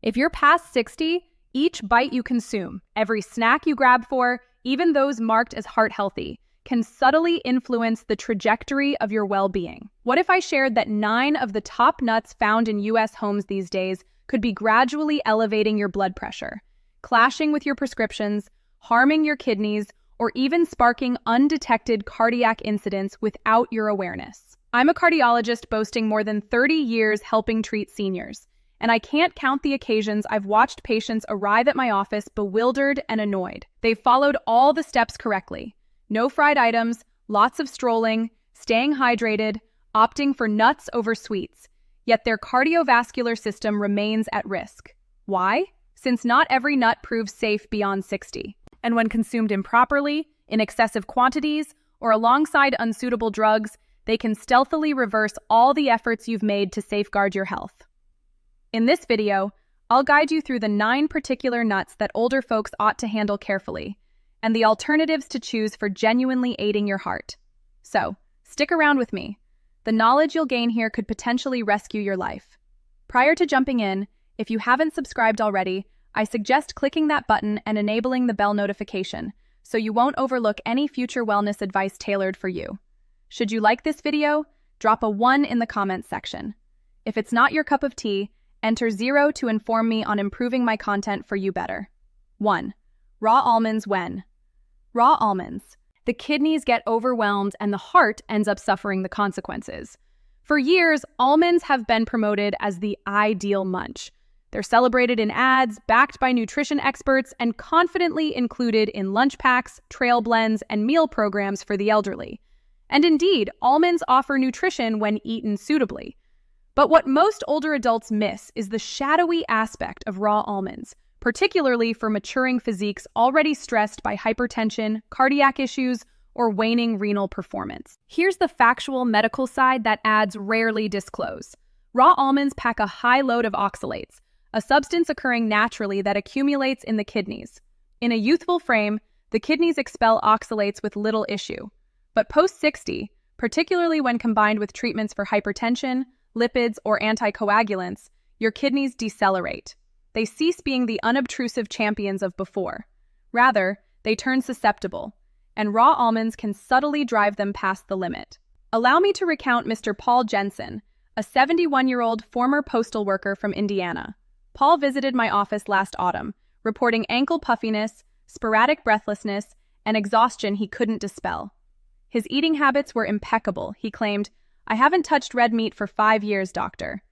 If you're past 60, each bite you consume, every snack you grab for, even those marked as heart healthy, can subtly influence the trajectory of your well-being. What if I shared that 9 of the top nuts found in US homes these days could be gradually elevating your blood pressure, clashing with your prescriptions, harming your kidneys, or even sparking undetected cardiac incidents without your awareness? I'm a cardiologist boasting more than 30 years helping treat seniors, and I can't count the occasions I've watched patients arrive at my office bewildered and annoyed. They've followed all the steps correctly. No fried items, lots of strolling, staying hydrated, opting for nuts over sweets, yet their cardiovascular system remains at risk. Why? Since not every nut proves safe beyond 60. And when consumed improperly, in excessive quantities, or alongside unsuitable drugs, they can stealthily reverse all the efforts you've made to safeguard your health. In this video, I'll guide you through the 9 particular nuts that older folks ought to handle carefully, and the alternatives to choose for genuinely aiding your heart. So, stick around with me. The knowledge you'll gain here could potentially rescue your life. Prior to jumping in, if you haven't subscribed already, I suggest clicking that button and enabling the bell notification, so you won't overlook any future wellness advice tailored for you. Should you like this video, drop a 1 in the comments section. If it's not your cup of tea, enter 0 to inform me on improving my content for you better. 1. Raw almonds when? Raw almonds. The kidneys get overwhelmed and the heart ends up suffering the consequences. For years, almonds have been promoted as the ideal munch. They're celebrated in ads, backed by nutrition experts, and confidently included in lunch packs, trail blends, and meal programs for the elderly. And indeed, almonds offer nutrition when eaten suitably. But what most older adults miss is the shadowy aspect of raw almonds, particularly for maturing physiques already stressed by hypertension, cardiac issues, or waning renal performance. Here's the factual medical side that ads rarely disclose. Raw almonds pack a high load of oxalates, a substance occurring naturally that accumulates in the kidneys. In a youthful frame, the kidneys expel oxalates with little issue. But post-60, particularly when combined with treatments for hypertension, lipids, or anticoagulants, your kidneys decelerate. They cease being the unobtrusive champions of before. Rather, they turn susceptible, and raw almonds can subtly drive them past the limit. Allow me to recount Mr. Paul Jensen, a 71-year-old former postal worker from Indiana. Paul visited my office last autumn, reporting ankle puffiness, sporadic breathlessness, and exhaustion he couldn't dispel. His eating habits were impeccable, he claimed. "I haven't touched red meat for 5 years, doctor.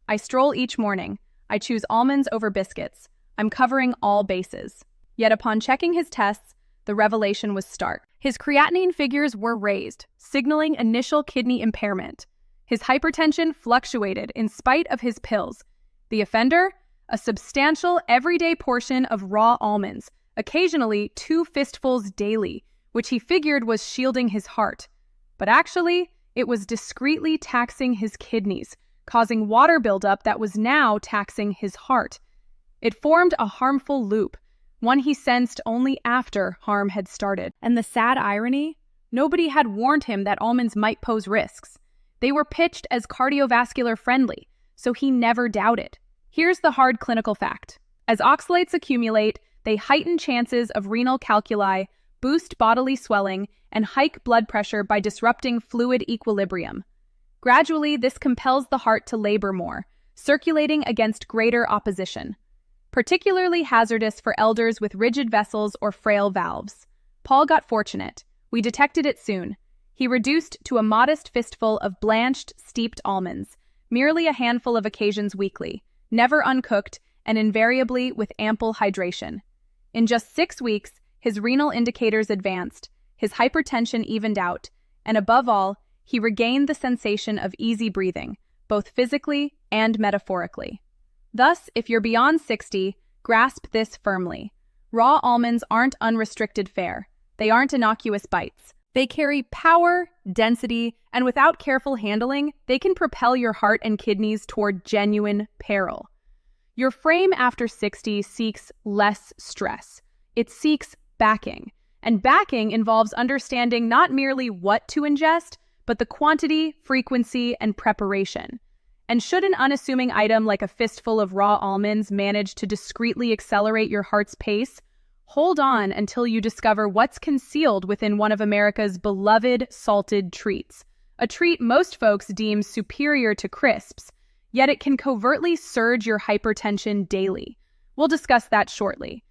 I stroll each morning. I choose almonds over biscuits. I'm covering all bases." Yet upon checking his tests, the revelation was stark. His creatinine figures were raised, signaling initial kidney impairment. His hypertension fluctuated in spite of his pills. The offender? A substantial, everyday portion of raw almonds, occasionally 2 fistfuls daily, which he figured was shielding his heart. But actually, it was discreetly taxing his kidneys, causing water buildup that was now taxing his heart. It formed a harmful loop, one he sensed only after harm had started. And the sad irony? Nobody had warned him that almonds might pose risks. They were pitched as cardiovascular friendly, so he never doubted. Here's the hard clinical fact. As oxalates accumulate, they heighten chances of renal calculi, boost bodily swelling, and hike blood pressure by disrupting fluid equilibrium. Gradually, this compels the heart to labor more, circulating against greater opposition. Particularly hazardous for elders with rigid vessels or frail valves. Paul got fortunate. We detected it soon. He reduced to a modest fistful of blanched, steeped almonds, merely a handful of occasions weekly, never uncooked, and invariably with ample hydration. In just 6 weeks, his renal indicators advanced, his hypertension evened out, and above all, he regained the sensation of easy breathing, both physically and metaphorically. Thus, if you're beyond 60, grasp this firmly. Raw almonds aren't unrestricted fare. They aren't innocuous bites. They carry power, density, and without careful handling, they can propel your heart and kidneys toward genuine peril. Your frame after 60 seeks less stress. It seeks backing. And backing involves understanding not merely what to ingest, but the quantity, frequency, and preparation. And should an unassuming item like a fistful of raw almonds manage to discreetly accelerate your heart's pace, hold on until you discover what's concealed within one of America's beloved salted treats. A treat most folks deem superior to crisps, yet it can covertly surge your hypertension daily. We'll discuss that shortly.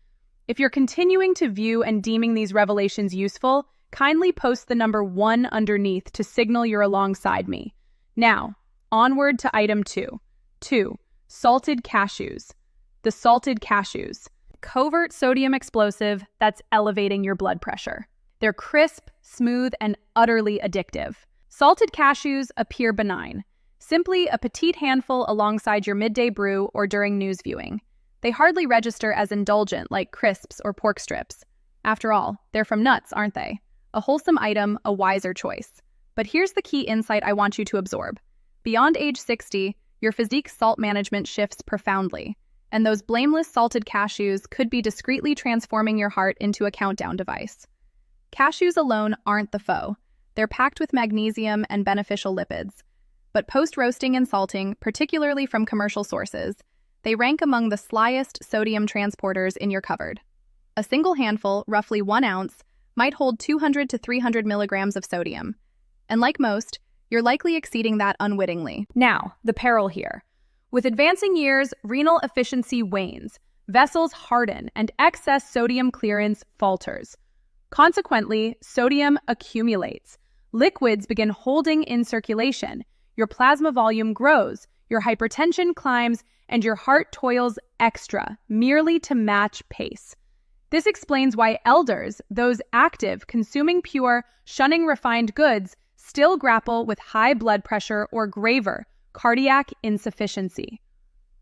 If you're continuing to view and deeming these revelations useful, kindly post the number 1 underneath to signal you're alongside me. Now, onward to item 2. 2. Salted cashews. The salted cashews. Covert sodium explosive that's elevating your blood pressure. They're crisp, smooth, and utterly addictive. Salted cashews appear benign, simply a petite handful alongside your midday brew or during news viewing. They hardly register as indulgent like crisps or pork strips. After all, they're from nuts, aren't they? A wholesome item, a wiser choice. But here's the key insight I want you to absorb. Beyond age 60, your physique's salt management shifts profoundly, and those blameless salted cashews could be discreetly transforming your heart into a countdown device. Cashews alone aren't the foe. They're packed with magnesium and beneficial lipids. But post-roasting and salting, particularly from commercial sources, they rank among the slyest sodium transporters in your cupboard. A single handful, roughly 1 ounce, might hold 200 to 300 milligrams of sodium. And like most, you're likely exceeding that unwittingly. Now, the peril here. With advancing years, renal efficiency wanes, vessels harden, and excess sodium clearance falters. Consequently, sodium accumulates. Liquids begin holding in circulation. Your plasma volume grows, your hypertension climbs, and your heart toils extra, merely to match pace. This explains why elders, those active, consuming pure, shunning refined goods, still grapple with high blood pressure or graver, cardiac insufficiency.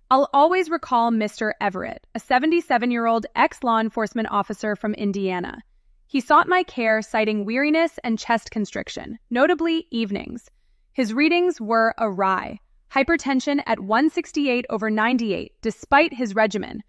I'll always recall Mr. Everett, a 77-year-old ex-law enforcement officer from Indiana. He sought my care citing weariness and chest constriction, notably evenings. His readings were awry. Hypertension at 168/98, despite his regimen.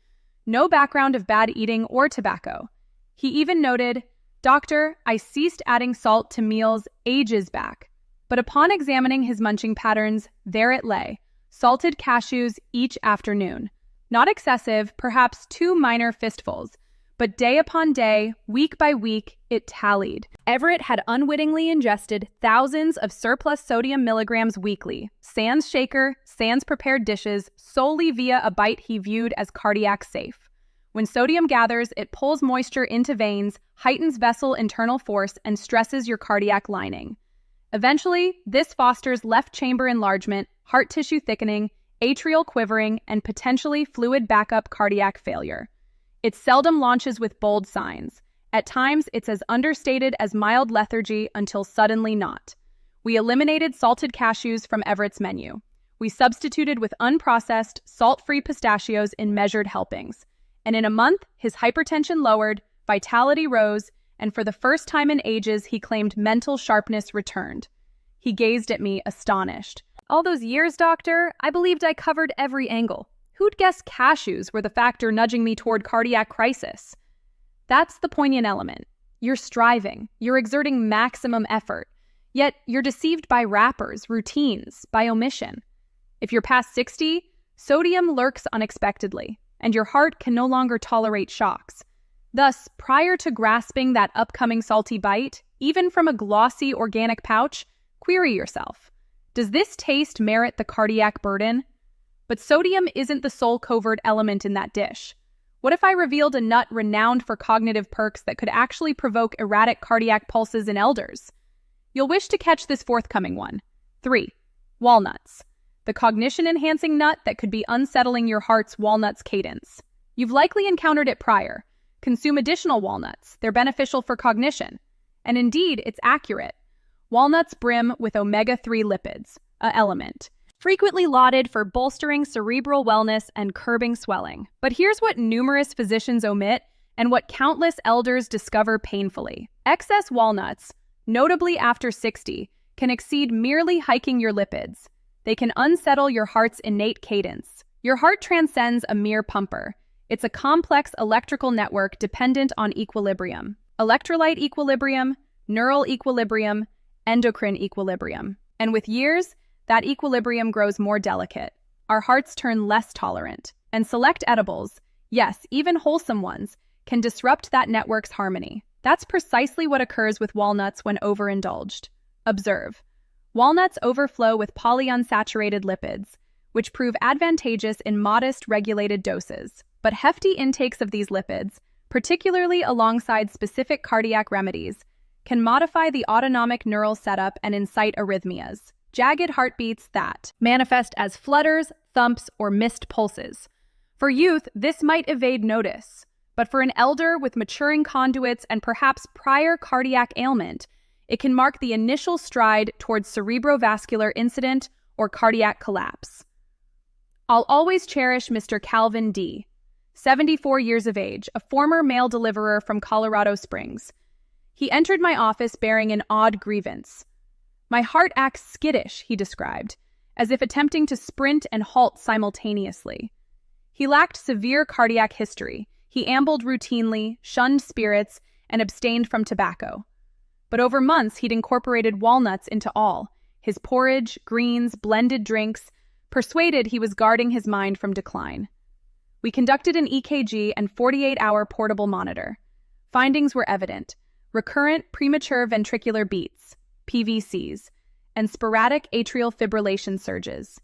No background of bad eating or tobacco. He even noted, "Doctor, I ceased adding salt to meals ages back." But upon examining his munching patterns, there it lay, salted cashews each afternoon. Not excessive, perhaps 2 minor fistfuls, but day upon day, week by week, it tallied. Everett had unwittingly ingested thousands of surplus sodium milligrams weekly, sans shaker, sans prepared dishes, solely via a bite he viewed as cardiac safe. When sodium gathers, it pulls moisture into veins, heightens vessel internal force, and stresses your cardiac lining. Eventually, this fosters left chamber enlargement, heart tissue thickening, atrial quivering, and potentially fluid backup cardiac failure. It seldom launches with bold signs. At times, it's as understated as mild lethargy until suddenly not. We eliminated salted cashews from Everett's menu. We substituted with unprocessed, salt-free pistachios in measured helpings. And in a month, his hypertension lowered, vitality rose, and for the first time in ages, he claimed mental sharpness returned. He gazed at me, astonished. "All those years, doctor, I believed I covered every angle. Who'd guess cashews were the factor nudging me toward cardiac crisis?" That's the poignant element. You're striving, you're exerting maximum effort, yet you're deceived by wrappers, routines, by omission. If you're past 60, sodium lurks unexpectedly, and your heart can no longer tolerate shocks. Thus, prior to grasping that upcoming salty bite, even from a glossy organic pouch, query yourself. Does this taste merit the cardiac burden? But sodium isn't the sole covert element in that dish. What if I revealed a nut renowned for cognitive perks that could actually provoke erratic cardiac pulses in elders? You'll wish to catch this forthcoming one. 3. Walnuts. The cognition-enhancing nut that could be unsettling your heart's walnuts cadence. You've likely encountered it prior. Consume additional walnuts. They're beneficial for cognition. And indeed, it's accurate. Walnuts brim with omega-3 lipids, a element, frequently lauded for bolstering cerebral wellness and curbing swelling. But here's what numerous physicians omit and what countless elders discover painfully. Excess walnuts, notably after 60, can exceed merely hiking your lipids. They can unsettle your heart's innate cadence. Your heart transcends a mere pumper. It's a complex electrical network dependent on equilibrium. Electrolyte equilibrium, neural equilibrium, endocrine equilibrium. And with years, that equilibrium grows more delicate. Our hearts turn less tolerant. And select edibles, yes, even wholesome ones, can disrupt that network's harmony. That's precisely what occurs with walnuts when overindulged. Observe. Walnuts overflow with polyunsaturated lipids, which prove advantageous in modest, regulated doses. But hefty intakes of these lipids, particularly alongside specific cardiac remedies, can modify the autonomic neural setup and incite arrhythmias, jagged heartbeats that manifest as flutters, thumps, or missed pulses. For youth, this might evade notice, but for an elder with maturing conduits and perhaps prior cardiac ailment, it can mark the initial stride towards cerebrovascular incident or cardiac collapse. I'll always cherish Mr. Calvin D., 74 years of age, a former mail deliverer from Colorado Springs. He entered my office bearing an odd grievance. "My heart acts skittish," he described, as if attempting to sprint and halt simultaneously. He lacked severe cardiac history. He ambled routinely, shunned spirits, and abstained from tobacco. But over months, he'd incorporated walnuts into all his porridge, greens, blended drinks, persuaded he was guarding his mind from decline. We conducted an EKG and 48-hour portable monitor. Findings were evident: recurrent premature ventricular beats, PVCs, and sporadic atrial fibrillation surges.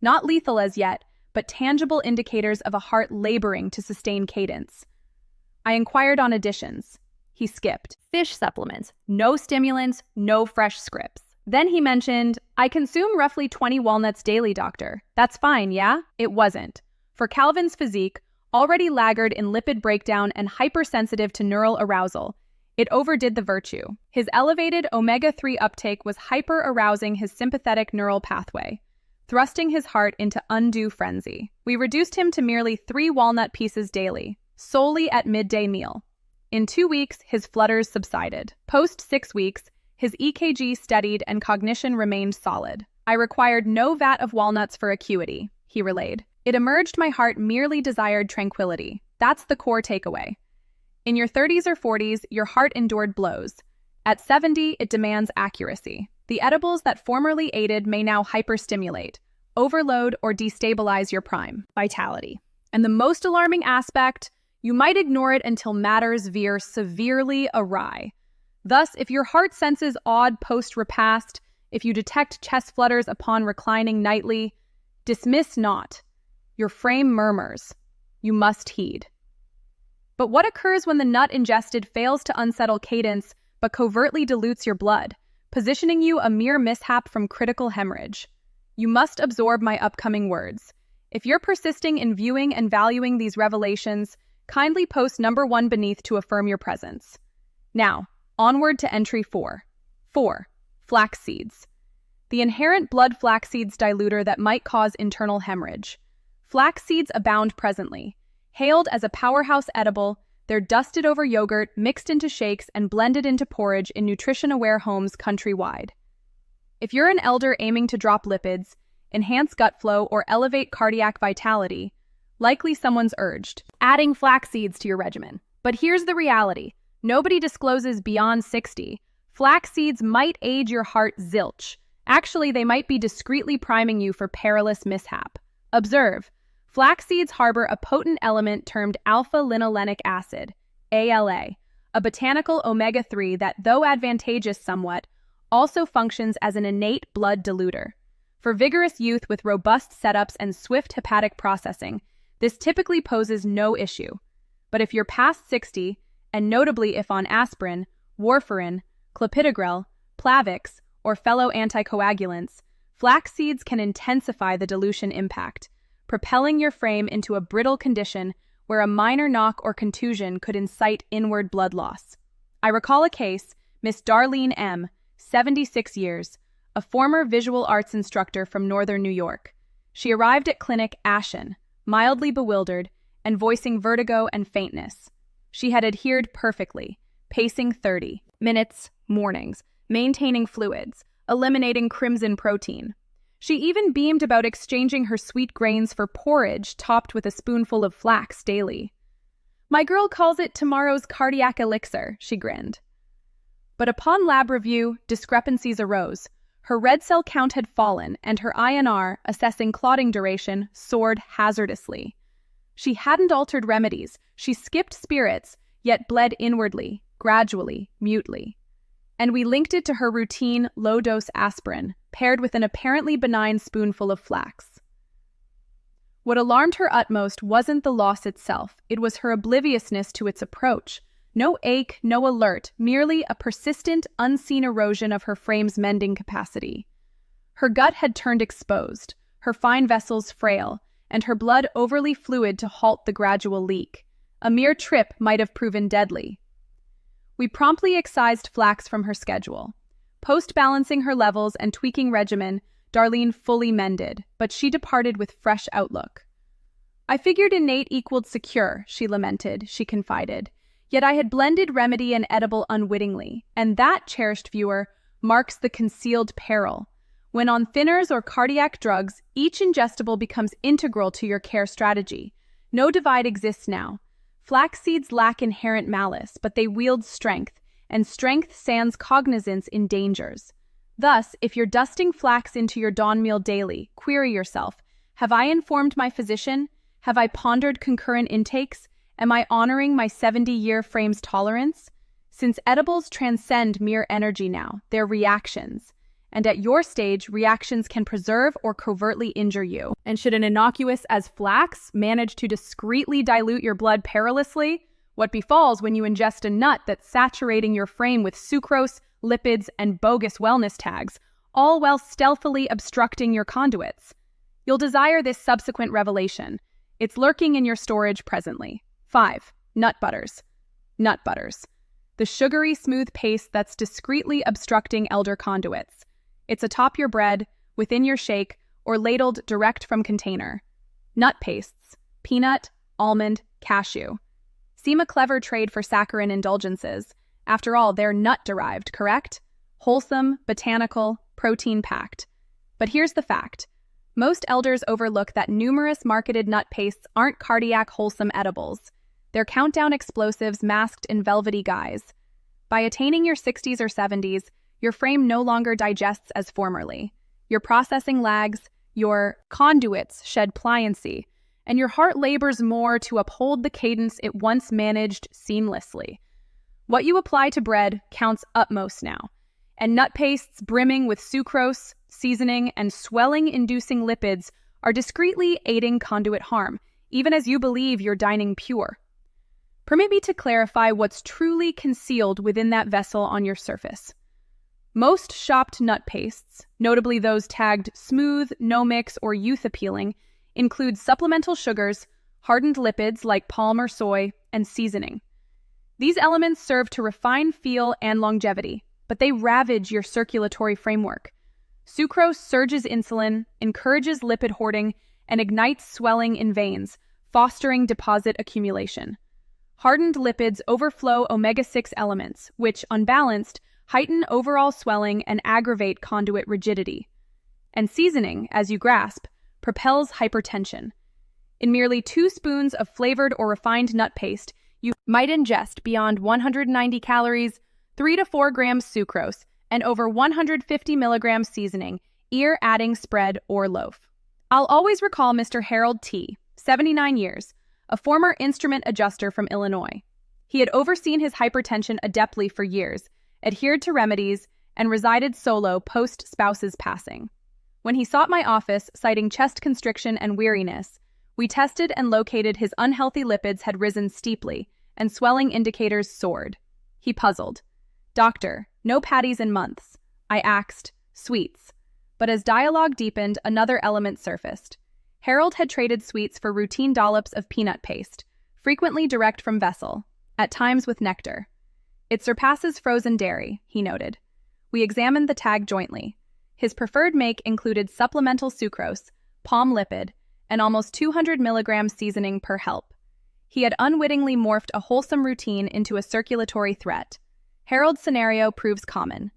Not lethal as yet, but tangible indicators of a heart laboring to sustain cadence. I inquired on additions. He skipped. Fish supplements, no stimulants, no fresh scripts. Then he mentioned, "I consume roughly 20 walnuts daily, doctor. That's fine, yeah?" It wasn't. For Calvin's physique, already laggard in lipid breakdown and hypersensitive to neural arousal, it overdid the virtue. His elevated omega-3 uptake was hyper-arousing his sympathetic neural pathway, thrusting his heart into undue frenzy. We reduced him to merely 3 walnut pieces daily, solely at midday meal. In 2 weeks, his flutters subsided. Post 6 weeks, his EKG steadied and cognition remained solid. "I required no vat of walnuts for acuity," he relayed. "It emerged my heart merely desired tranquility. That's the core takeaway. In your 30s or 40s, your heart endured blows. At 70, it demands accuracy. The edibles that formerly aided may now hyperstimulate, overload, or destabilize your prime vitality. And the most alarming aspect, you might ignore it until matters veer severely awry. Thus, if your heart senses odd post-repast, if you detect chest flutters upon reclining nightly, dismiss not. Your frame murmurs. You must heed." But what occurs when the nut ingested fails to unsettle cadence but covertly dilutes your blood, positioning you a mere mishap from critical hemorrhage? You must absorb my upcoming words. If you're persisting in viewing and valuing these revelations, kindly post number 1 beneath to affirm your presence. Now, onward to entry 4. 4. Flax seeds. The inherent blood flax seeds diluter that might cause internal hemorrhage. Flax seeds abound presently. Hailed as a powerhouse edible, they're dusted over yogurt, mixed into shakes, and blended into porridge in nutrition-aware homes countrywide. If you're an elder aiming to drop lipids, enhance gut flow, or elevate cardiac vitality, likely someone's urged adding flax seeds to your regimen. But here's the reality. Nobody discloses beyond 60. Flax seeds might aid your heart zilch. Actually, they might be discreetly priming you for perilous mishap. Observe. Flax seeds harbor a potent element termed alpha-linolenic acid, ALA, a botanical omega-3 that, though advantageous somewhat, also functions as an innate blood diluter. For vigorous youth with robust setups and swift hepatic processing, this typically poses no issue. But if you're past 60, and notably if on aspirin, warfarin, clopidogrel, Plavix, or fellow anticoagulants, flax seeds can intensify the dilution impact, propelling your frame into a brittle condition where a minor knock or contusion could incite inward blood loss. I recall a case, Miss Darlene M., 76 years, a former visual arts instructor from northern New York. She arrived at clinic ashen, mildly bewildered, and voicing vertigo and faintness. She had adhered perfectly, pacing 30 minutes mornings, maintaining fluids, eliminating crimson protein. She even beamed about exchanging her sweet grains for porridge topped with a spoonful of flax daily. "My girl calls it tomorrow's cardiac elixir," she grinned. But upon lab review, discrepancies arose. Her red cell count had fallen, and her INR, assessing clotting duration, soared hazardously. She hadn't altered remedies, she skipped spirits, yet bled inwardly, gradually, mutely. And we linked it to her routine, low-dose aspirin, paired with an apparently benign spoonful of flax. What alarmed her utmost wasn't the loss itself, it was her obliviousness to its approach. No ache, no alert, merely a persistent, unseen erosion of her frame's mending capacity. Her gut had turned exposed, her fine vessels frail, and her blood overly fluid to halt the gradual leak. A mere trip might have proven deadly. We promptly excised flax from her schedule. Post-balancing her levels and tweaking regimen, Darlene fully mended, but she departed with fresh outlook. "I figured innate equaled secure," she lamented, she confided. "Yet I had blended remedy and edible unwittingly, and that, cherished viewer, marks the concealed peril. When on thinners or cardiac drugs, each ingestible becomes integral to your care strategy. No divide exists now. Flax seeds lack inherent malice, but they wield strength, and strength sans cognizance in dangers. Thus, if you're dusting flax into your dawn meal daily, query yourself, have I informed my physician? Have I pondered concurrent intakes? Am I honoring my 70-year frame's tolerance? Since edibles transcend mere energy now, they're reactions. And at your stage, reactions can preserve or covertly injure you. And should an innocuous as flax manage to discreetly dilute your blood perilously, what befalls when you ingest a nut that's saturating your frame with sucrose, lipids, and bogus wellness tags, all while stealthily obstructing your conduits? You'll desire this subsequent revelation. It's lurking in your storage presently. 5. Nut butters. Nut butters. The sugary, smooth paste that's discreetly obstructing elder conduits. It's atop your bread, within your shake, or ladled direct from container. Nut pastes. Peanut, almond, cashew. Seem a clever trade for saccharine indulgences. After all, they're nut-derived, correct? Wholesome, botanical, protein-packed. But here's the fact. Most elders overlook that numerous marketed nut pastes aren't cardiac wholesome edibles. They're countdown explosives masked in velvety guise. By attaining your 60s or 70s, your frame no longer digests as formerly. Your processing lags, your conduits shed pliancy, and your heart labors more to uphold the cadence it once managed seamlessly. What you apply to bread counts utmost now, and nut pastes brimming with sucrose, seasoning, and swelling-inducing lipids are discreetly aiding conduit harm, even as you believe you're dining pure. Permit me to clarify what's truly concealed within that vessel on your surface. Most shopped nut pastes, notably those tagged smooth, no-mix, or youth-appealing, include supplemental sugars, hardened lipids like palm or soy, and seasoning. These elements serve to refine feel and longevity, but they ravage your circulatory framework. Sucrose surges insulin, encourages lipid hoarding, and ignites swelling in veins, fostering deposit accumulation. Hardened lipids overflow omega-6 elements, which, unbalanced, heighten overall swelling and aggravate conduit rigidity. And seasoning, as you grasp, propels hypertension. In merely 2 spoons of flavored or refined nut paste, you might ingest beyond 190 calories, 3 to 4 grams sucrose, and over 150 milligrams seasoning, ear-adding spread or loaf. I'll always recall Mr. Harold T., 79 years, a former instrument adjuster from Illinois. He had overseen his hypertension adeptly for years, adhered to remedies, and resided solo post-spouse's passing. When he sought my office, citing chest constriction and weariness, we tested and located his unhealthy lipids had risen steeply, and swelling indicators soared. He puzzled. "Doctor, no patties in months." I axed, "Sweets." But as dialogue deepened, another element surfaced. Harold had traded sweets for routine dollops of peanut paste, frequently direct from vessel, at times with nectar. "It surpasses frozen dairy," he noted. We examined the tag jointly. His preferred make included supplemental sucrose, palm lipid, and almost 200 milligrams seasoning per help. He had unwittingly morphed a wholesome routine into a circulatory threat. Harold's scenario proves common.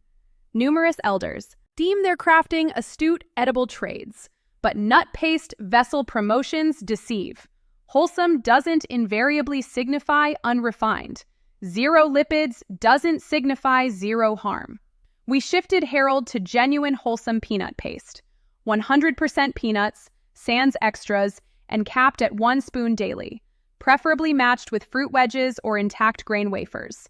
Numerous elders deem their crafting astute edible trades, but nut paste vessel promotions deceive. Wholesome doesn't invariably signify unrefined. Zero lipids doesn't signify zero harm. We shifted Harold to genuine wholesome peanut paste. 100% peanuts, sans extras, and capped at 1 spoon daily, preferably matched with fruit wedges or intact grain wafers.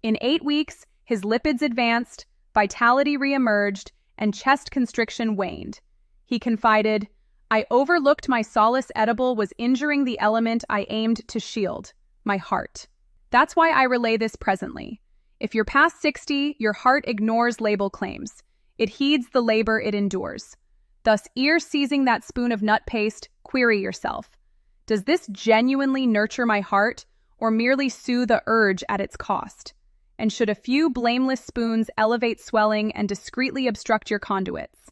In 8 weeks, his lipids advanced, vitality reemerged, and chest constriction waned. He confided, "I overlooked my solace edible was injuring the element I aimed to shield, my heart." That's why I relay this presently. If you're past 60, your heart ignores label claims. It heeds the labor it endures. Thus, ear-seizing that spoon of nut paste, query yourself. Does this genuinely nurture my heart, or merely soothe the urge at its cost? And should a few blameless spoons elevate swelling and discreetly obstruct your conduits?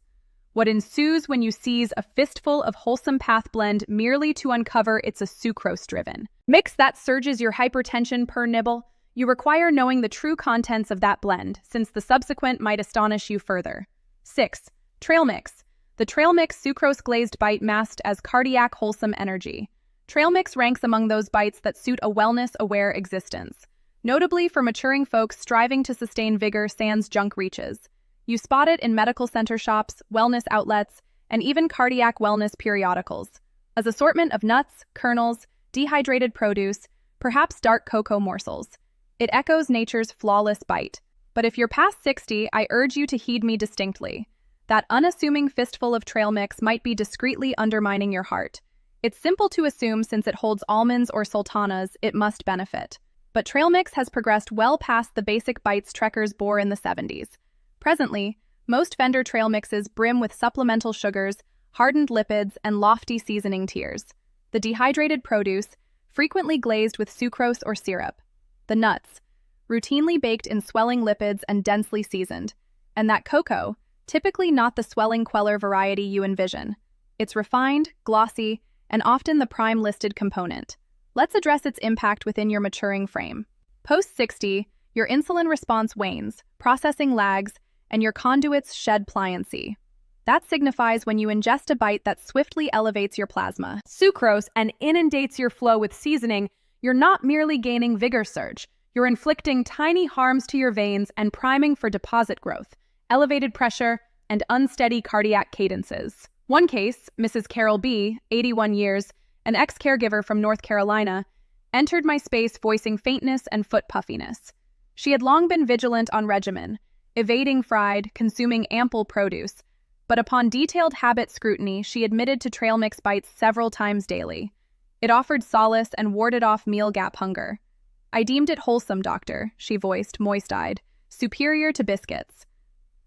What ensues when you seize a fistful of wholesome path blend merely to uncover it's a sucrose-driven mix that surges your hypertension per nibble? You require knowing the true contents of that blend, since the subsequent might astonish you further. 6. Trail Mix. The Trail Mix sucrose-glazed bite masked as cardiac wholesome energy. Trail Mix ranks among those bites that suit a wellness-aware existence, notably for maturing folks striving to sustain vigor sans junk reaches. You spot it in medical center shops, wellness outlets, and even cardiac wellness periodicals. As assortment of nuts, kernels, dehydrated produce, perhaps dark cocoa morsels. It echoes nature's flawless bite. But if you're past 60, I urge you to heed me distinctly. That unassuming fistful of trail mix might be discreetly undermining your heart. It's simple to assume since it holds almonds or sultanas, it must benefit. But trail mix has progressed well past the basic bites trekkers bore in the 70s. Presently, most vendor trail mixes brim with supplemental sugars, hardened lipids, and lofty seasoning tiers. The dehydrated produce, frequently glazed with sucrose or syrup. The nuts, routinely baked in swelling lipids and densely seasoned. And that cocoa, typically not the swelling queller variety you envision. It's refined, glossy, and often the prime listed component. Let's address its impact within your maturing frame. Post-60, your insulin response wanes, processing lags, and your conduits shed pliancy. That signifies when you ingest a bite that swiftly elevates your plasma sucrose and inundates your flow with seasoning, you're not merely gaining vigor surge, you're inflicting tiny harms to your veins and priming for deposit growth, elevated pressure, and unsteady cardiac cadences. One case, Mrs. Carol B., 81 years, an ex-caregiver from North Carolina, entered my space voicing faintness and foot puffiness. She had long been vigilant on regimen, evading fried, consuming ample produce, but upon detailed habit scrutiny, she admitted to trail mix bites several times daily. It offered solace and warded off meal gap hunger. "I deemed it wholesome, doctor," she voiced, moist-eyed, "superior to biscuits."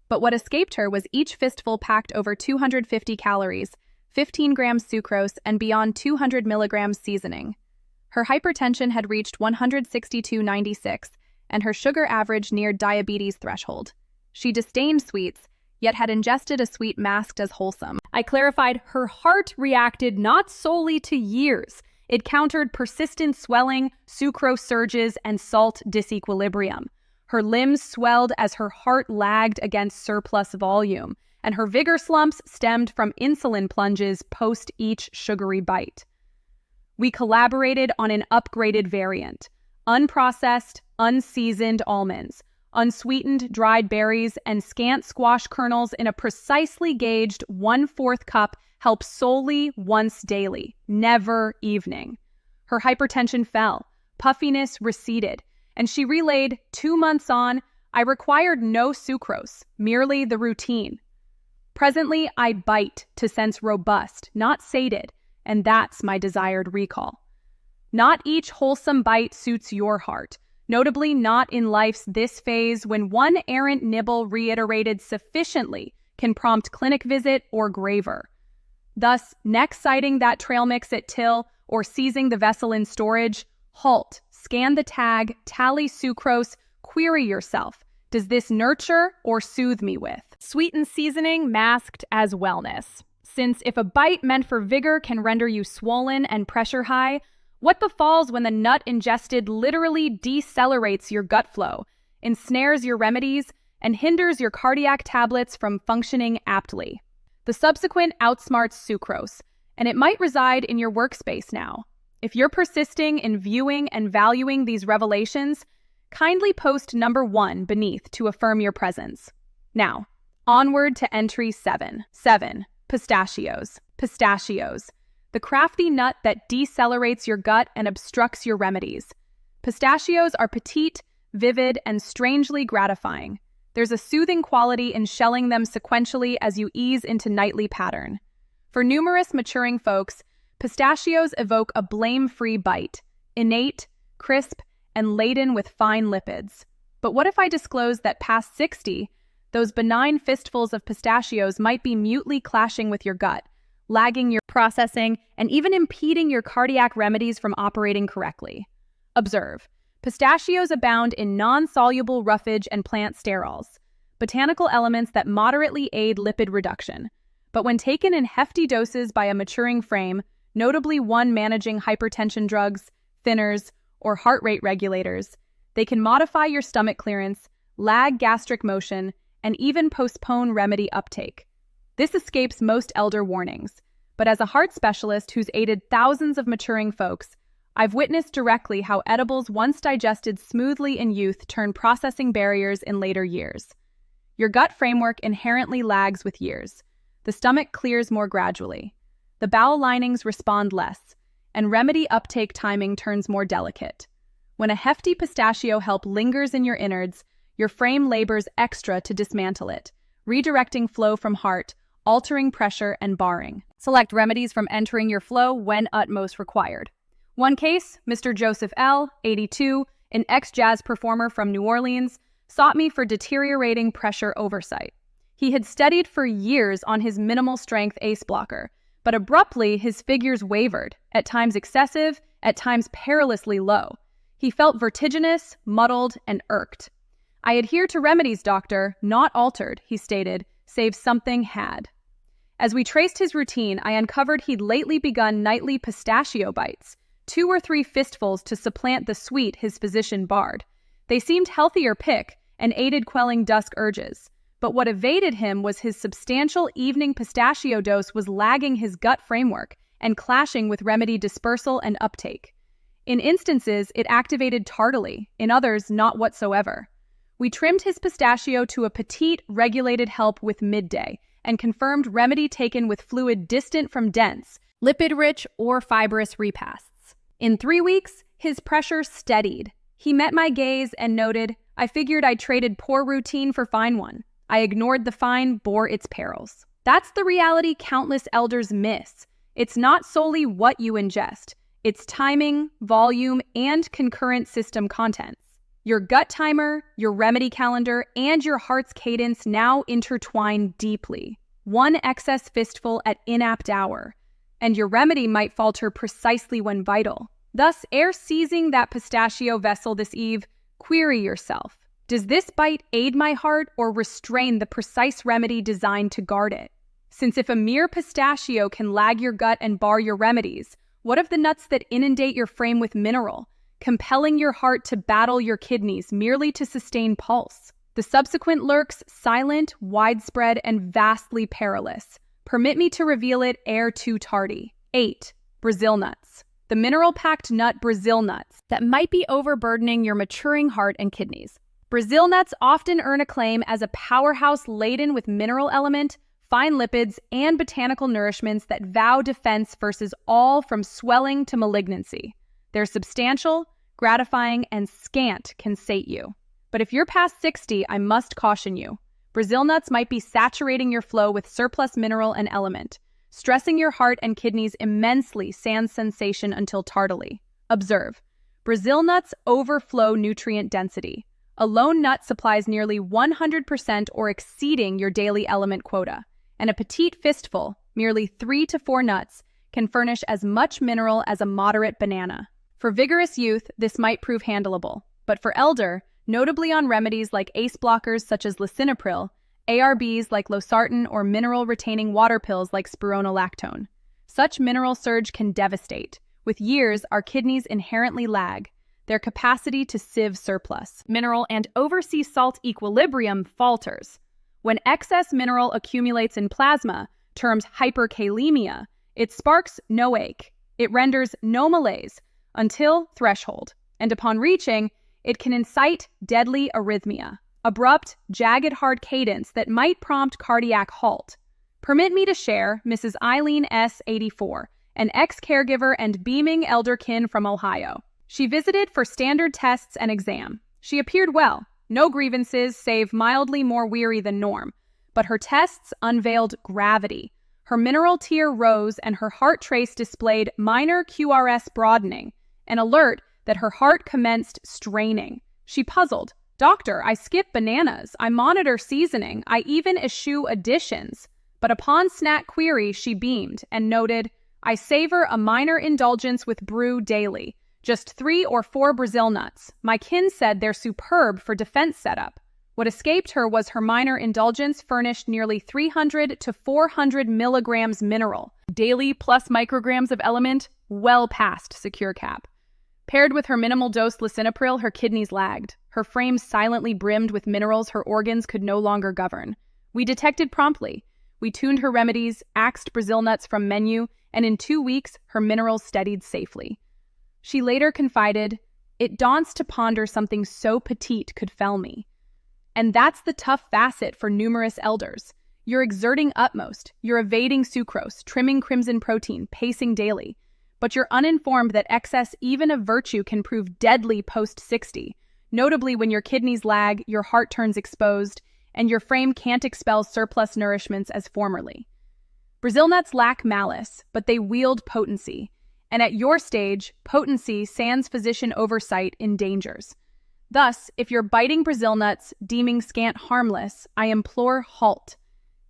But what escaped her was each fistful packed over 250 calories, 15 grams sucrose, and beyond 200 milligrams seasoning. Her hypertension had reached 162/96, and her sugar average neared diabetes threshold. She disdained sweets, yet had ingested a sweet masked as wholesome. I clarified her heart reacted not solely to years. It countered persistent swelling, sucrose surges, and salt disequilibrium. Her limbs swelled as her heart lagged against surplus volume, and her vigor slumps stemmed from insulin plunges post each sugary bite. We collaborated on an upgraded variant: unprocessed, unseasoned almonds, unsweetened dried berries, and scant squash kernels in a precisely gauged 1/4 cup help solely once daily, never evening. Her hypertension fell, puffiness receded, and she relayed, 2 months on, I required no sucrose, merely the routine. Presently, I bite to sense robust, not sated, and that's my desired recall. Not each wholesome bite suits your heart, notably not in life's this phase when one errant nibble reiterated sufficiently can prompt clinic visit or graver. Thus, next sighting that trail mix at till or seizing the vessel in storage, halt, scan the tag, tally sucrose, query yourself. Does this nurture or soothe me with? Sweetened seasoning masked as wellness. Since if a bite meant for vigor can render you swollen and pressure high, what befalls when the nut ingested literally decelerates your gut flow, ensnares your remedies, and hinders your cardiac tablets from functioning aptly? The subsequent outsmarts sucrose, and it might reside in your workspace now. If you're persisting in viewing and valuing these revelations, kindly post number 1 beneath to affirm your presence. Now, onward to entry 7. 7. Pistachios. Pistachios. The crafty nut that decelerates your gut and obstructs your remedies. Pistachios are petite, vivid, and strangely gratifying. There's a soothing quality in shelling them sequentially as you ease into nightly pattern. For numerous maturing folks, pistachios evoke a blame-free bite, innate, crisp, and laden with fine lipids. But what if I disclose that past 60, those benign fistfuls of pistachios might be mutely clashing with your gut, lagging your processing, and even impeding your cardiac remedies from operating correctly? Observe. Pistachios abound in non-soluble roughage and plant sterols, botanical elements that moderately aid lipid reduction. But when taken in hefty doses by a maturing frame, notably one managing hypertension drugs, thinners, or heart rate regulators, they can modify your stomach clearance, lag gastric motion, and even postpone remedy uptake. This escapes most elder warnings, but as a heart specialist who's aided thousands of maturing folks, I've witnessed directly how edibles once digested smoothly in youth turn processing barriers in later years. Your gut framework inherently lags with years. The stomach clears more gradually. The bowel linings respond less, and remedy uptake timing turns more delicate. When a hefty pistachio help lingers in your innards, your frame labors extra to dismantle it, redirecting flow from heart, altering pressure and barring. Select remedies from entering your flow when utmost required. One case, Mr. Joseph L., 82, an ex-jazz performer from New Orleans, sought me for deteriorating pressure oversight. He had studied for years on his minimal-strength ACE blocker, but abruptly his figures wavered, at times excessive, at times perilously low. He felt vertiginous, muddled, and irked. "I adhere to remedies, doctor, not altered," he stated, save something had. As we traced his routine, I uncovered he'd lately begun nightly pistachio bites, 2 or 3 fistfuls to supplant the sweet his physician barred. They seemed healthier pick and aided quelling dusk urges. But what evaded him was his substantial evening pistachio dose was lagging his gut framework and clashing with remedy dispersal and uptake. In instances, it activated tardily, in others, not whatsoever. We trimmed his pistachio to a petite, regulated help with midday and confirmed remedy taken with fluid distant from dense, lipid-rich, or fibrous repasts. In 3 weeks, his pressure steadied. He met my gaze and noted, "I figured I traded poor routine for fine one. I ignored the fine, bore its perils." That's the reality countless elders miss. It's not solely what you ingest. It's timing, volume, and concurrent system contents. Your gut timer, your remedy calendar, and your heart's cadence now intertwine deeply. One excess fistful at inapt hour, and your remedy might falter precisely when vital. Thus, ere seizing that pistachio vessel this eve, query yourself. Does this bite aid my heart or restrain the precise remedy designed to guard it? Since if a mere pistachio can lag your gut and bar your remedies, what of the nuts that inundate your frame with mineral, compelling your heart to battle your kidneys merely to sustain pulse? The subsequent lurks silent, widespread, and vastly perilous. Permit me to reveal it ere too tardy. 8. Brazil nuts. The mineral-packed nut Brazil nuts that might be overburdening your maturing heart and kidneys. Brazil nuts often earn acclaim as a powerhouse laden with mineral element, fine lipids, and botanical nourishments that vow defense versus all from swelling to malignancy. They're substantial, gratifying, and scant can sate you. But if you're past 60, I must caution you. Brazil nuts might be saturating your flow with surplus mineral and element, stressing your heart and kidneys immensely sans sensation until tardily. Observe. Brazil nuts overflow nutrient density. A lone nut supplies nearly 100% or exceeding your daily element quota, and a petite fistful, merely 3 to 4 nuts, can furnish as much mineral as a moderate banana. For vigorous youth, this might prove handleable, but for elder, notably on remedies like ACE blockers such as lisinopril, ARBs like losartan, or mineral-retaining water pills like spironolactone, such mineral surge can devastate. With years, our kidneys inherently lag. Their capacity to sieve surplus mineral and oversee salt equilibrium falters. When excess mineral accumulates in plasma, termed hyperkalemia, it sparks no ache. It renders no malaise until threshold, and upon reaching, it can incite deadly arrhythmia. abrupt, jagged, hard cadence that might prompt cardiac halt. Permit me to share Mrs. Eileen S., 84, an ex-caregiver and beaming elderkin from Ohio. She visited for standard tests and exam. She appeared well, no grievances save mildly more weary than norm, but her tests unveiled gravity. Her mineral tier rose and her heart trace displayed minor QRS broadening, an alert that her heart commenced straining. She puzzled. "Doctor, I skip bananas, I monitor seasoning, I even eschew additions." But upon snack query, she beamed and noted, "I savor a minor indulgence with brew daily. Just 3 or 4 Brazil nuts. My kin said they're superb for defense setup." What escaped her was her minor indulgence furnished nearly 300 to 400 milligrams mineral daily plus micrograms of element, well past secure cap. Paired with her minimal dose lisinopril, her kidneys lagged. Her frame silently brimmed with minerals her organs could no longer govern. We detected promptly. We tuned her remedies, axed Brazil nuts from menu, and in 2 weeks, her minerals steadied safely. She later confided, "It daunts to ponder something so petite could fell me." And that's the tough facet for numerous elders. You're exerting utmost, you're evading sucrose, trimming crimson protein, pacing daily. But you're uninformed that excess even of virtue can prove deadly post-60, notably when your kidneys lag, your heart turns exposed, and your frame can't expel surplus nourishments as formerly. Brazil nuts lack malice, but they wield potency. And at your stage, potency sans physician oversight endangers. Thus, if you're biting Brazil nuts, deeming scant harmless, I implore halt.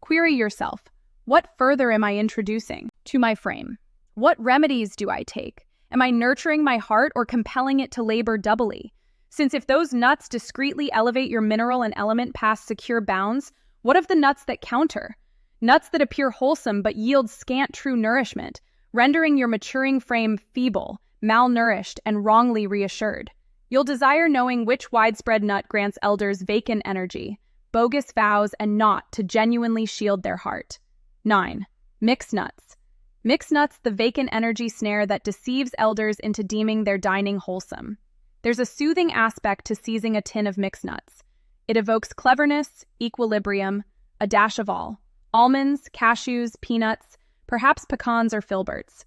Query yourself, what further am I introducing to my frame? What remedies do I take? Am I nurturing my heart or compelling it to labor doubly? Since if those nuts discreetly elevate your mineral and element past secure bounds, what of the nuts that counter? Nuts that appear wholesome but yield scant true nourishment, rendering your maturing frame feeble, malnourished, and wrongly reassured. You'll desire knowing which widespread nut grants elders vacant energy, bogus vows, and not to genuinely shield their heart. 9. Mixed nuts. Mixed nuts, the vacant energy snare that deceives elders into deeming their dining wholesome. There's a soothing aspect to seizing a tin of mixed nuts. It evokes cleverness, equilibrium, a dash of all. Almonds, cashews, peanuts, perhaps pecans or filberts.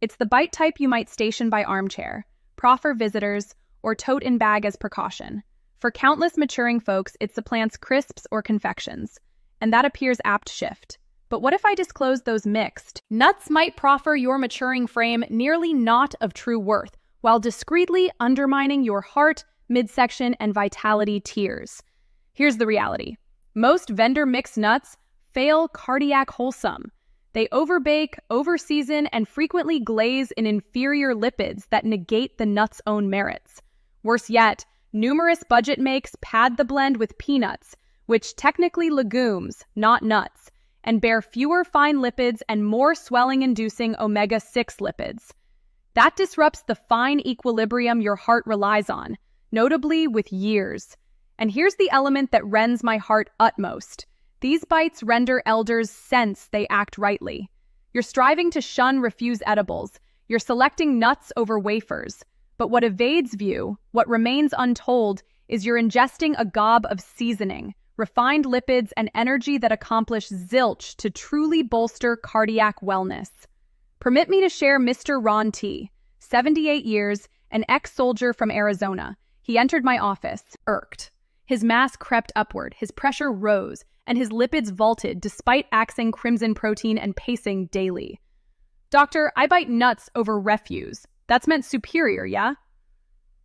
It's the bite type you might station by armchair, proffer visitors, or tote in bag as precaution. For countless maturing folks, it supplants crisps or confections, and that appears apt shift. But what if I disclose those mixed? Nuts might proffer your maturing frame nearly not of true worth, while discreetly undermining your heart, midsection, and vitality tiers. Here's the reality. Most vendor mixed nuts fail cardiac wholesome. They overbake, overseason, and frequently glaze in inferior lipids that negate the nut's own merits. Worse yet, numerous budget makes pad the blend with peanuts, which technically legumes, not nuts, and bear fewer fine lipids and more swelling-inducing omega-6 lipids. That disrupts the fine equilibrium your heart relies on, notably with years. And here's the element that rends my heart utmost. These bites render elders sense they act rightly. You're striving to refuse edibles. You're selecting nuts over wafers. But what evades view, what remains untold, is you're ingesting a gob of seasoning, refined lipids, and energy that accomplish zilch to truly bolster cardiac wellness. Permit me to share Mr. Ron T., 78 years, an ex-soldier from Arizona. He entered my office, irked. His mass crept upward, his pressure rose, and his lipids vaulted despite axing crimson protein and pacing daily. "Doctor, I bite nuts over refuse. That's meant superior, yeah?"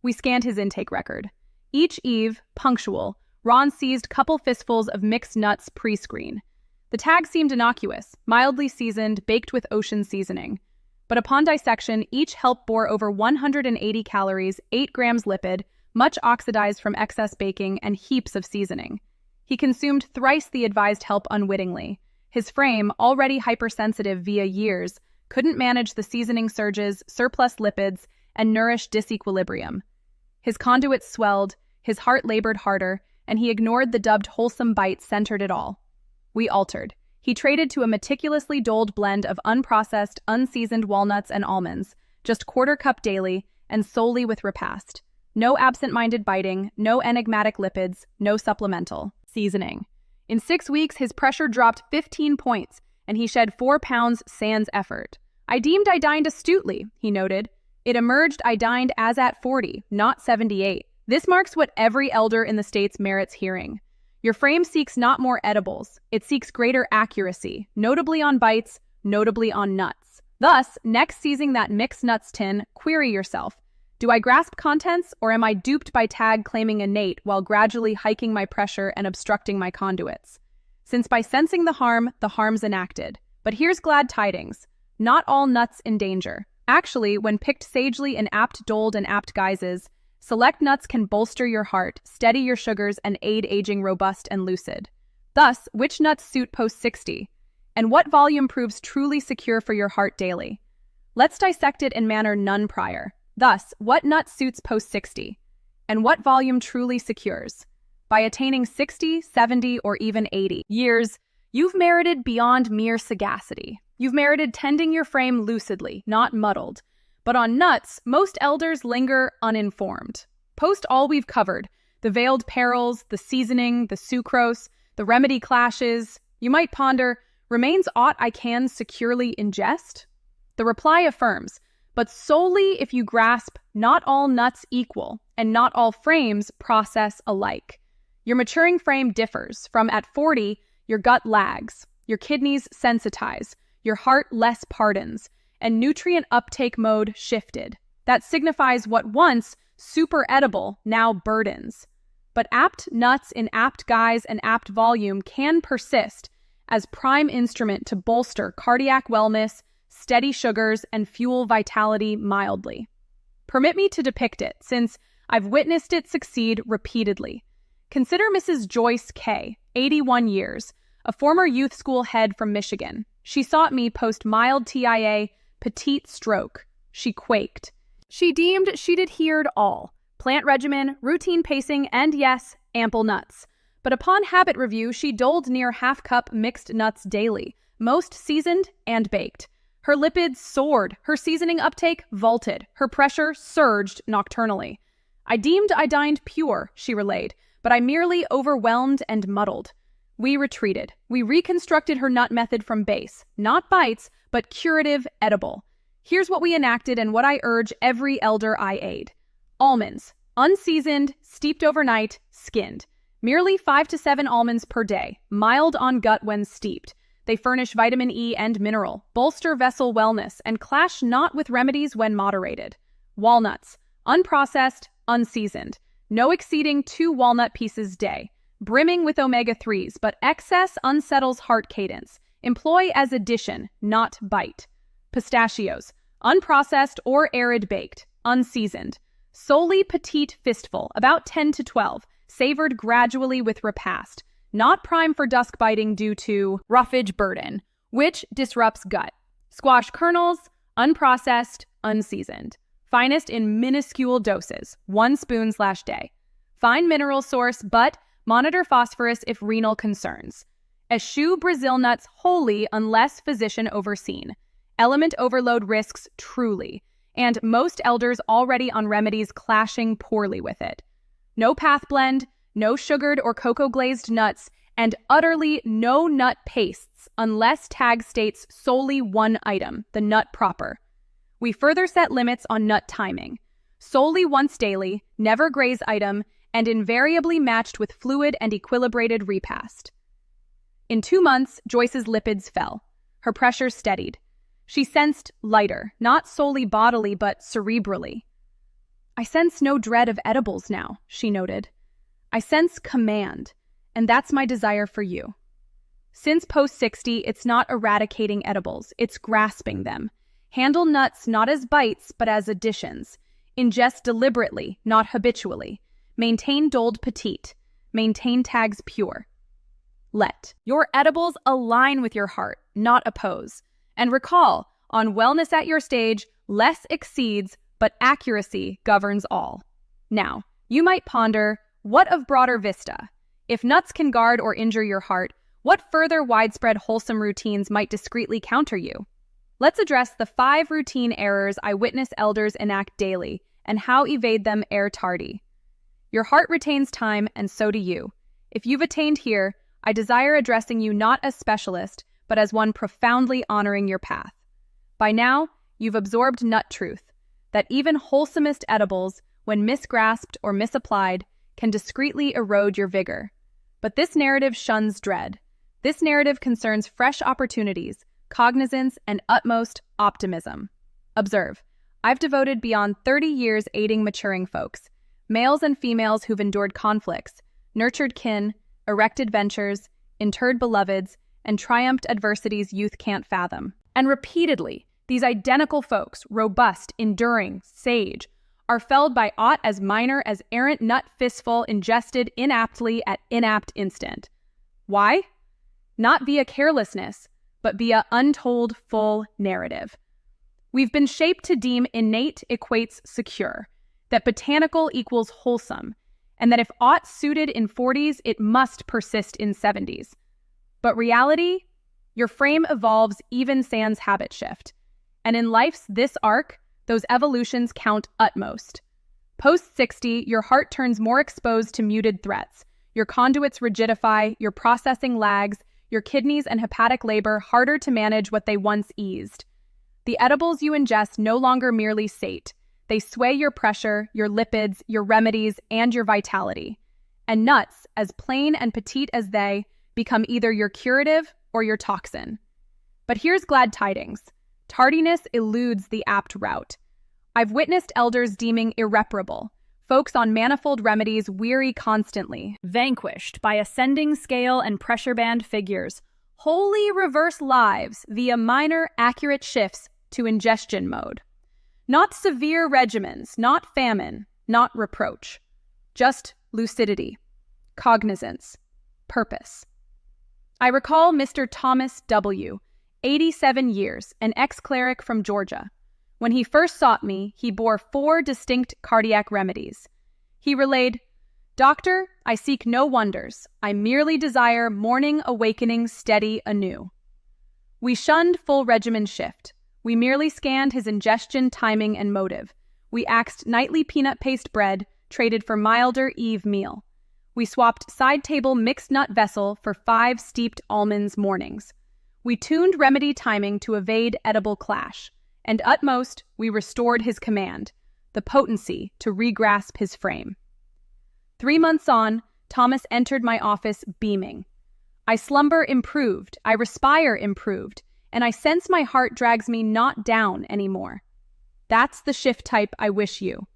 We scanned his intake record. Each eve, punctual, Ron seized couple fistfuls of mixed nuts pre-screen. The tag seemed innocuous, mildly seasoned, baked with ocean seasoning. But upon dissection, each help bore over 180 calories, 8 grams lipid, much oxidized from excess baking, and heaps of seasoning. He consumed thrice the advised help unwittingly. His frame, already hypersensitive via years, couldn't manage the seasoning surges, surplus lipids, and nourished disequilibrium. His conduits swelled, his heart labored harder, and he ignored the dubbed wholesome bite centered it all. We altered. He traded to a meticulously doled blend of unprocessed, unseasoned walnuts and almonds, just quarter cup daily, and solely with repast. No absent-minded biting, no enigmatic lipids, no supplemental seasoning. In 6 weeks, his pressure dropped 15 points, and he shed 4 pounds sans effort. I deemed I dined astutely, he noted. It emerged I dined as at 40, not 78. This marks what every elder in the States merits hearing. Your frame seeks not more edibles, it seeks greater accuracy, notably on bites, notably on nuts. Thus, next seizing that mixed nuts tin, query yourself. Do I grasp contents, or am I duped by tag claiming innate while gradually hiking my pressure and obstructing my conduits? Since by sensing the harm's enacted. But here's glad tidings. Not all nuts in danger. Actually, when picked sagely in apt doled and apt guises, select nuts can bolster your heart, steady your sugars, and aid aging robust and lucid. Thus, which nuts suit post-60? And what volume proves truly secure for your heart daily? Let's dissect it in manner none prior. Thus, what nut suits post-60? And what volume truly secures? By attaining 60, 70, or even 80 years, you've merited beyond mere sagacity. You've merited tending your frame lucidly, not muddled. But on nuts, most elders linger uninformed. Post all we've covered, the veiled perils, the seasoning, the sucrose, the remedy clashes, you might ponder, remains aught I can securely ingest? The reply affirms, but solely if you grasp not all nuts equal and not all frames process alike. Your maturing frame differs. From at 40, your gut lags, your kidneys sensitize, your heart less pardons, and nutrient uptake mode shifted. That signifies what once super edible now burdens. But apt nuts in apt guise and apt volume can persist as prime instrument to bolster cardiac wellness, steady sugars, and fuel vitality mildly. Permit me to depict it, since I've witnessed it succeed repeatedly. Consider Mrs. Joyce K., 81 years, a former youth school head from Michigan. She sought me post mild TIA, petite stroke. She quaked. She deemed she'd adhered all. Plant regimen, routine pacing, and yes, ample nuts. But upon habit review, she doled near half-cup mixed nuts daily, most seasoned and baked. Her lipids soared, her seasoning uptake vaulted, her pressure surged nocturnally. I deemed I dined pure, she relayed, but I merely overwhelmed and muddled. We retreated. We reconstructed her nut method from base, not bites, but curative edible. Here's what we enacted and what I urge every elder I aid. Almonds, unseasoned, steeped overnight, skinned. Merely 5 to 7 almonds per day, mild on gut when steeped. They furnish vitamin E and mineral, bolster vessel wellness, and clash not with remedies when moderated. Walnuts, unprocessed, unseasoned. No exceeding 2 walnut pieces day. Brimming with omega-3s, but excess unsettles heart cadence. Employ as addition, not bite. Pistachios, unprocessed or arid baked, unseasoned. Solely petite fistful, about 10 to 12, savored gradually with repast. Not prime for dusk biting due to roughage burden, which disrupts gut. Squash kernels, unprocessed, unseasoned. Finest in minuscule doses, 1 spoon/day. Fine mineral source, but monitor phosphorus if renal concerns. Eschew Brazil nuts wholly unless physician overseen. Element overload risks truly, and most elders already on remedies clashing poorly with it. No path blend, no sugared or cocoa-glazed nuts, and utterly no nut pastes unless tag states solely one item, the nut proper. We further set limits on nut timing. Solely once daily, never graze item, and invariably matched with fluid and equilibrated repast. In 2 months, Joyce's lipids fell. Her pressure steadied. She sensed lighter, not solely bodily but cerebrally. I sense no dread of edibles now, she noted. I sense command, and that's my desire for you. Since post-60, it's not eradicating edibles, it's grasping them. Handle nuts not as bites, but as additions. Ingest deliberately, not habitually. Maintain doled petite. Maintain tags pure. Let your edibles align with your heart, not oppose. And recall, on wellness at your stage, less exceeds, but accuracy governs all. Now, you might ponder, what of broader vista? If nuts can guard or injure your heart, what further widespread wholesome routines might discreetly counter you? Let's address the 5 routine errors I witness elders enact daily and how evade them ere tardy. Your heart retains time, and so do you. If you've attained here, I desire addressing you not as specialist, but as one profoundly honoring your path. By now, you've absorbed nut truth, that even wholesomest edibles, when misgrasped or misapplied, can discreetly erode your vigor. But this narrative shuns dread. This narrative concerns fresh opportunities, cognizance, and utmost optimism. Observe, I've devoted beyond 30 years aiding maturing folks, males and females who've endured conflicts, nurtured kin, erected ventures, interred beloveds, and triumphed adversities youth can't fathom. And repeatedly, these identical folks, robust, enduring, sage, are felled by aught as minor as errant nut fistful ingested inaptly at inapt instant. Why? Not via carelessness, but via untold full narrative. We've been shaped to deem innate equates secure, that botanical equals wholesome, and that if aught suited in 40s, it must persist in 70s. But reality? Your frame evolves even sans habit shift. And in life's this arc, those evolutions count utmost. Post-60, your heart turns more exposed to muted threats. Your conduits rigidify, your processing lags, your kidneys and hepatic labor harder to manage what they once eased. The edibles you ingest no longer merely sate. They sway your pressure, your lipids, your remedies, and your vitality. And nuts, as plain and petite as they, become either your curative or your toxin. But here's glad tidings. Tardiness eludes the apt route. I've witnessed elders deeming irreparable, folks on manifold remedies weary constantly, vanquished by ascending scale and pressure band figures, wholly reverse lives via minor, accurate shifts to ingestion mode. Not severe regimens, not famine, not reproach. Just lucidity, cognizance, purpose. I recall Mr. Thomas W., 87 years, an ex-cleric from Georgia. When he first sought me, he bore 4 distinct cardiac remedies. He relayed, "Doctor, I seek no wonders. I merely desire morning awakening steady anew." We shunned full regimen shift. We merely scanned his ingestion timing and motive. We axed nightly peanut paste bread, traded for milder eve meal. We swapped side table mixed nut vessel for 5 steeped almonds mornings. We tuned remedy timing to evade edible clash, and utmost we restored his command, the potency to regrasp his frame. 3 months on, Thomas entered my office beaming. I slumber improved, I respire improved, and I sense my heart drags me not down anymore. That's the shift type I wish you.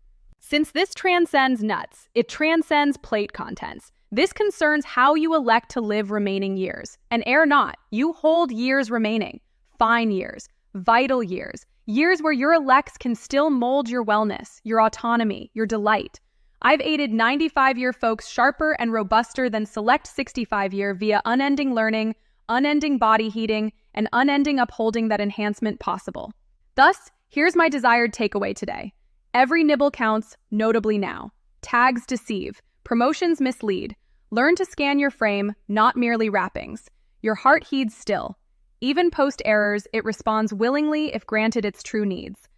Since this transcends nuts, it transcends plate contents. This concerns how you elect to live remaining years. And err not, you hold years remaining. Fine years, vital years, years where your elects can still mold your wellness, your autonomy, your delight. I've aided 95-year folks sharper and robuster than select 65-year via unending learning, unending body heating, and unending upholding that enhancement possible. Thus, here's my desired takeaway today. Every nibble counts, notably now. Tags deceive. Promotions mislead. Learn to scan your frame, not merely wrappings. Your heart heeds still. Even post-errors, it responds willingly if granted its true needs.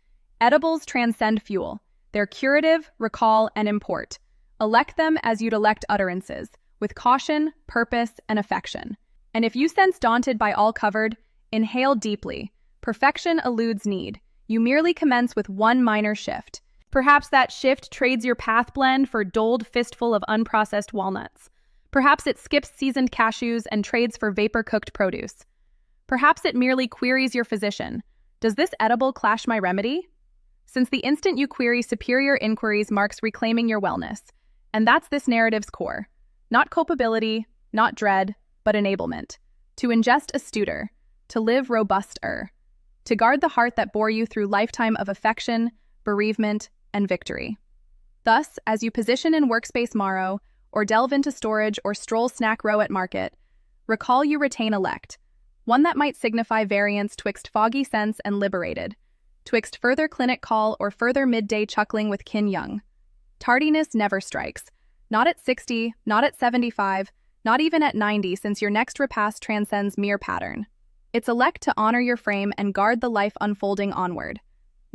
Edibles transcend fuel. They're curative, recall, and import. Elect them as you'd elect utterances, with caution, purpose, and affection. And if you sense daunted by all covered, inhale deeply. Perfection eludes need. You merely commence with one minor shift. Perhaps that shift trades your path blend for doled fistful of unprocessed walnuts. Perhaps it skips seasoned cashews and trades for vapor-cooked produce. Perhaps it merely queries your physician. Does this edible clash my remedy? Since the instant you query superior inquiries marks reclaiming your wellness. And that's this narrative's core. Not culpability, not dread, but enablement. To ingest astuter, to live robust-er, to guard the heart that bore you through lifetime of affection, bereavement, and victory. Thus, as you position in workspace morrow, or delve into storage or stroll snack row at market, recall you retain elect, one that might signify variance twixt foggy sense and liberated, twixt further clinic call or further midday chuckling with kin young. Tardiness never strikes, not at 60, not at 75, not even at 90, since your next repast transcends mere pattern. It's elect to honor your frame and guard the life unfolding onward.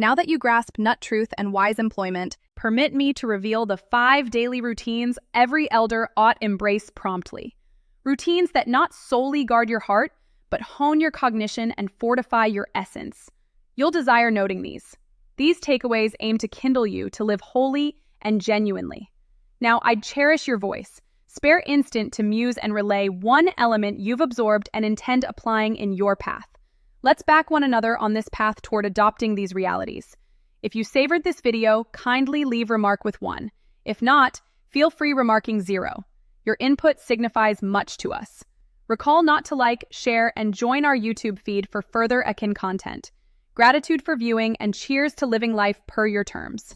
Now that you grasp nut truth and wise employment, permit me to reveal the 5 daily routines every elder ought embrace promptly. Routines that not solely guard your heart, but hone your cognition and fortify your essence. You'll desire noting these. These takeaways aim to kindle you to live wholly and genuinely. Now, I cherish your voice. Spare instant to muse and relay one element you've absorbed and intend applying in your path. Let's back one another on this path toward adopting these realities. If you savored this video, kindly leave remark with 1. If not, feel free remarking 0. Your input signifies much to us. Recall not to like, share, and join our YouTube feed for further akin content. Gratitude for viewing and cheers to living life per your terms.